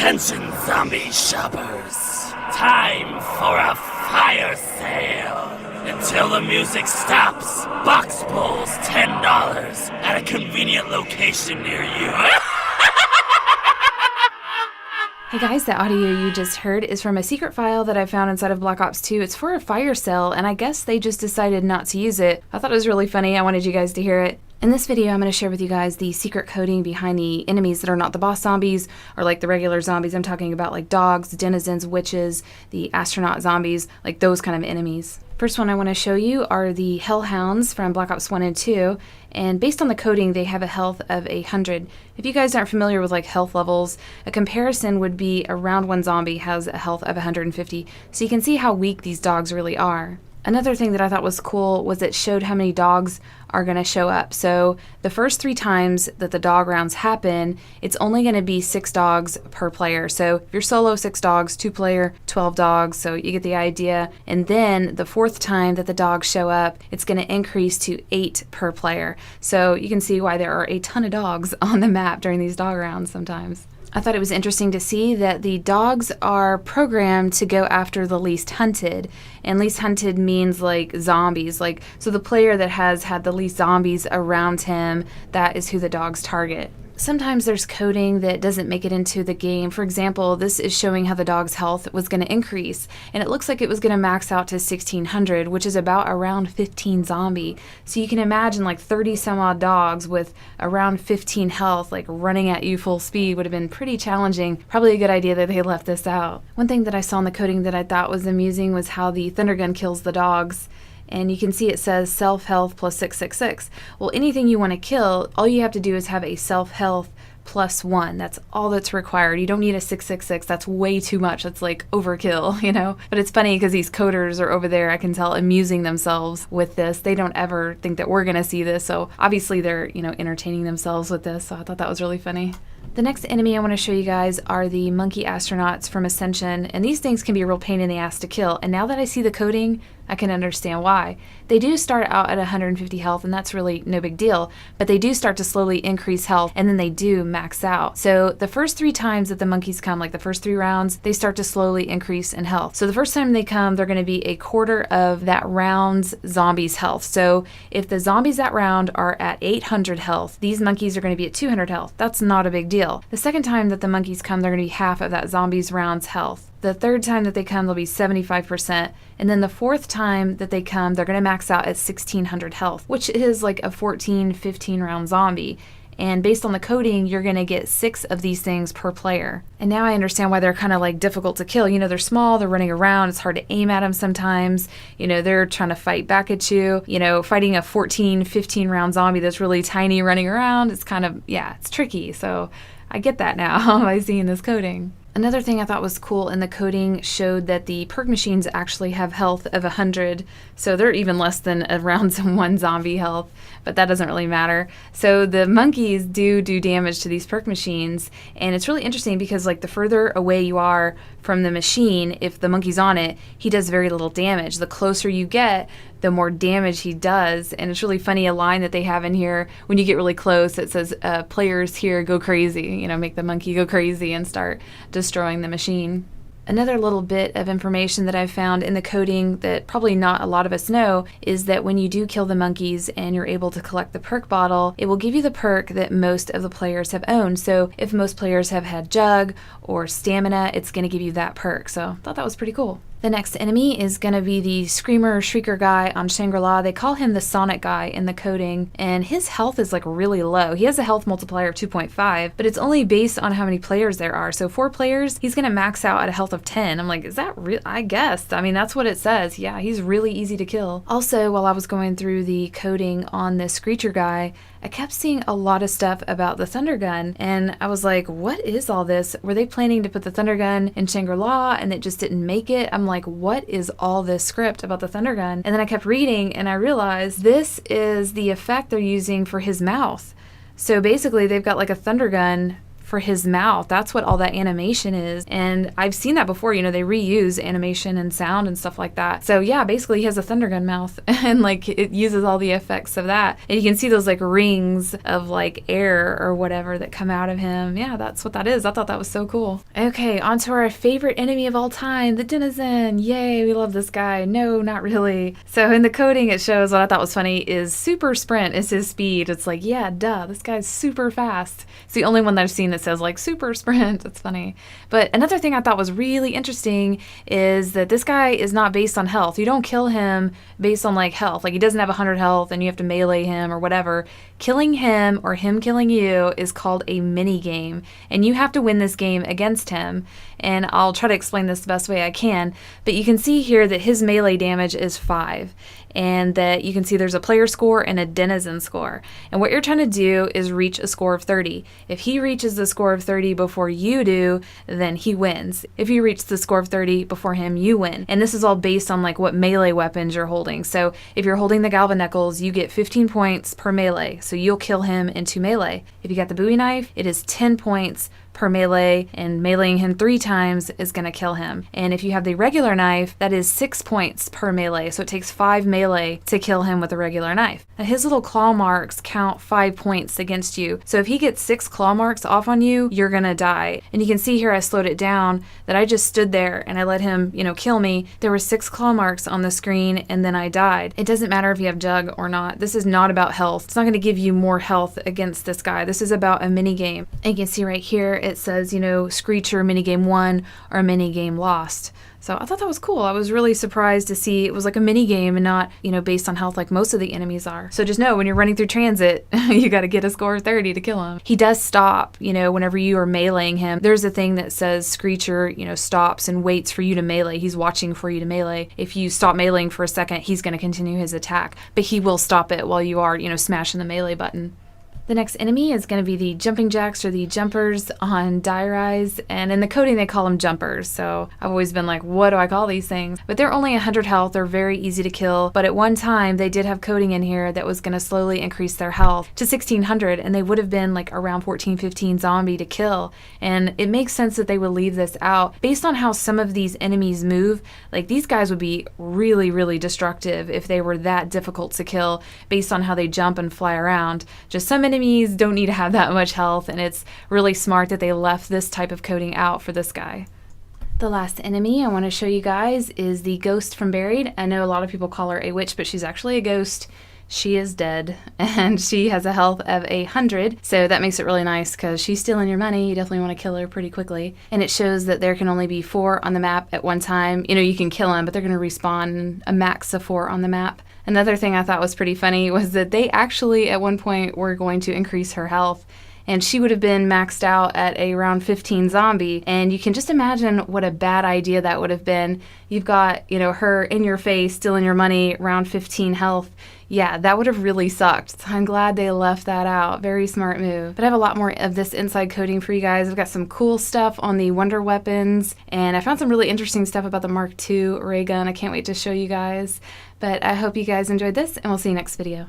Attention, zombie shoppers. Time for a fire sale. Until the music stops, box bowls $10 at a convenient location near you. Hey guys, the audio you just heard is from a secret file that I found inside of Black Ops 2. It's for a fire sale, and I guess they just decided not to use it. I thought it was really funny. I wanted you guys to hear it. In this video, I'm going to share with you guys the secret coding behind the enemies that are not the boss zombies or like the regular zombies. I'm talking about like dogs, denizens, witches, the astronaut zombies, like those kind of enemies. First one I want to show you are the Hellhounds from Black Ops 1 and 2, and based on the coding, they have a health of 100. If you guys aren't familiar with like health levels, a comparison would be a round 1 zombie has a health of 150, so you can see how weak these dogs really are. Another thing that I thought was cool was it showed how many dogs are going to show up. So the first 3 times that the dog rounds happen, it's only going to be 6 dogs per player. So if you're solo, 6 dogs, 2 player, 12 dogs. So you get the idea. And then the 4th time that the dogs show up, it's going to increase to 8 per player. So you can see why there are a ton of dogs on the map during these dog rounds sometimes. I thought it was interesting to see that the dogs are programmed to go after the least hunted. And least hunted means like zombies. So the player that has had the least zombies around him, that is who the dogs target. Sometimes there's coding that doesn't make it into the game. For example, this is showing how the dog's health was going to increase, and it looks like it was going to max out to 1600, which is about around 15 zombie. So you can imagine like 30 some odd dogs with around 15 health, like running at you full speed would have been pretty challenging. Probably a good idea that they left this out. One thing that I saw in the coding that I thought was amusing was how the thunder gun kills the dogs. And you can see it says self-health plus 666. Well, anything you want to kill, all you have to do is have a self-health plus 1. That's all that's required. You don't need a 666. That's way too much. That's like overkill, you know? But it's funny because these coders are over there, I can tell, amusing themselves with this. They don't ever think that we're going to see this. So obviously they're, entertaining themselves with this. So I thought that was really funny. The next enemy I want to show you guys are the monkey astronauts from Ascension, and these things can be a real pain in the ass to kill, and now that I see the coding, I can understand why. They do start out at 150 health, and that's really no big deal, but they do start to slowly increase health, and then they do max out. So the first 3 times that the monkeys come, like the first 3 rounds, they start to slowly increase in health. So the first time they come, they're going to be a quarter of that round's zombies' health. So if the zombies that round are at 800 health, these monkeys are going to be at 200 health. That's not a big deal. The second time that the monkeys come, they're going to be half of that zombies round's health. The third time that they come, they'll be 75%. And then the 4th time that they come, they're going to max out at 1600 health, which is like a 14, 15 round zombie. And based on the coding, you're going to get 6 of these things per player. And now I understand why they're kind of like difficult to kill. They're small, they're running around, it's hard to aim at them sometimes. They're trying to fight back at you. Fighting a 14, 15 round zombie that's really tiny running around, it's kind of, it's tricky. So I get that now by seeing this coding. Another thing I thought was cool in the coding showed that the perk machines actually have health of 100, so they're even less than a round 1 zombie health, but that doesn't really matter. So the monkeys do damage to these perk machines, and it's really interesting because like the further away you are from the machine, if the monkey's on it, he does very little damage. The closer you get, the more damage he does. And it's really funny, a line that they have in here when you get really close, it says players here go crazy, make the monkey go crazy and start destroying the machine. Another little bit of information that I've found in the coding that probably not a lot of us know is that when you do kill the monkeys and you're able to collect the perk bottle, it will give you the perk that most of the players have owned. So if most players have had Jug or Stamina, it's going to give you that perk. So I thought that was pretty cool. The next enemy is going to be the Screamer Shrieker guy on Shangri-La. They call him the Sonic guy in the coding, and his health is like really low. He has a health multiplier of 2.5, but it's only based on how many players there are. So 4 players, he's going to max out at a health of 10. I'm like, is that real? I guess. I mean, that's what it says. Yeah, he's really easy to kill. Also, while I was going through the coding on this Screecher guy, I kept seeing a lot of stuff about the Thunder Gun, and I was like, what is all this? Were they planning to put the Thunder Gun in Shangri-La and it just didn't make it? I'm like, what is all this script about the Thunder Gun? And then I kept reading and I realized this is the effect they're using for his mouth. So basically they've got like a Thunder Gun for his mouth. That's what all that animation is. And I've seen that before, you know, they reuse animation and sound and stuff like that. So yeah, basically he has a thunder gun mouth and like it uses all the effects of that. And you can see those like rings of like air or whatever that come out of him. Yeah, that's what that is. I thought that was so cool. Okay, on to our favorite enemy of all time, the Denizen. Yay, we love this guy. No, not really. So in the coding it shows, what I thought was funny is super sprint is his speed. It's like, yeah, duh, this guy's super fast. It's the only one that I've seen that says like super sprint. It's funny. But another thing I thought was really interesting is that this guy is not based on health. You don't kill him based on like health. Like he doesn't have 100 health and you have to melee him or whatever. Killing him or him killing you is called a mini game, and you have to win this game against him. And I'll try to explain this the best way I can, but you can see here that his melee damage is 5, and that you can see there's a player score and a Denizen score. And what you're trying to do is reach a score of 30. If he reaches the score of 30 before you do, then he wins. If you reach the score of 30 before him, you win. And this is all based on like what melee weapons you're holding. So if you're holding the Galvanicles, you get 15 points per melee. So you'll kill him into melee. If you got the Bowie knife, it is 10 points per melee, and meleeing him 3 times is going to kill him. And if you have the regular knife, that is 6 points per melee, so it takes 5 melee to kill him with a regular knife. Now his little claw marks count 5 points against you, so if he gets 6 claw marks off on you, you're gonna die. And you can see here I slowed it down, that I just stood there and I let him, you know, kill me. There were 6 claw marks on the screen and then I died. It doesn't matter if you have Jug or not. This is not about health. It's not going to give you more health against this guy. This is about a mini game. And you can see right here it says, you know, Screecher minigame won or minigame lost. So I thought that was cool. I was really surprised to see it was like a mini game and not, you know, based on health like most of the enemies are. So just know when you're running through transit, you got to get a score of 30 to kill him. He does stop, you know, whenever you are meleeing him. There's a thing that says Screecher, you know, stops and waits for you to melee. He's watching for you to melee. If you stop meleeing for a second, he's going to continue his attack, but he will stop it while you are, you know, smashing the melee button. The next enemy is going to be the jumping jacks or the jumpers on Die Rise, and in the coding they call them jumpers, so I've always been like, what do I call these things? But they're only 100 health, they're very easy to kill, but at one time they did have coding in here that was going to slowly increase their health to 1600, and they would have been like around 14-15 zombie to kill, and it makes sense that they would leave this out. Based on how some of these enemies move, like these guys would be really, really destructive if they were that difficult to kill based on how they jump and fly around. Just some enemies don't need to have that much health, and it's really smart that they left this type of coding out for this guy. The last enemy I want to show you guys is the ghost from Buried. I know a lot of people call her a witch, but she's actually a ghost. She is dead, and she has a health of 100, so that makes it really nice because she's stealing your money. You definitely want to kill her pretty quickly. And it shows that there can only be 4 on the map at one time. You know, you can kill them, but they're going to respawn a max of 4 on the map. Another thing I thought was pretty funny was that they actually at one point were going to increase her health, and she would have been maxed out at a round 15 zombie, and you can just imagine what a bad idea that would have been. You've got, you know, her in your face, stealing your money, round 15 health. Yeah, that would have really sucked. So I'm glad they left that out. Very smart move. But I have a lot more of this inside coding for you guys. I've got some cool stuff on the wonder weapons, and I found some really interesting stuff about the Mark II ray gun. I can't wait to show you guys. But I hope you guys enjoyed this, and we'll see you next video.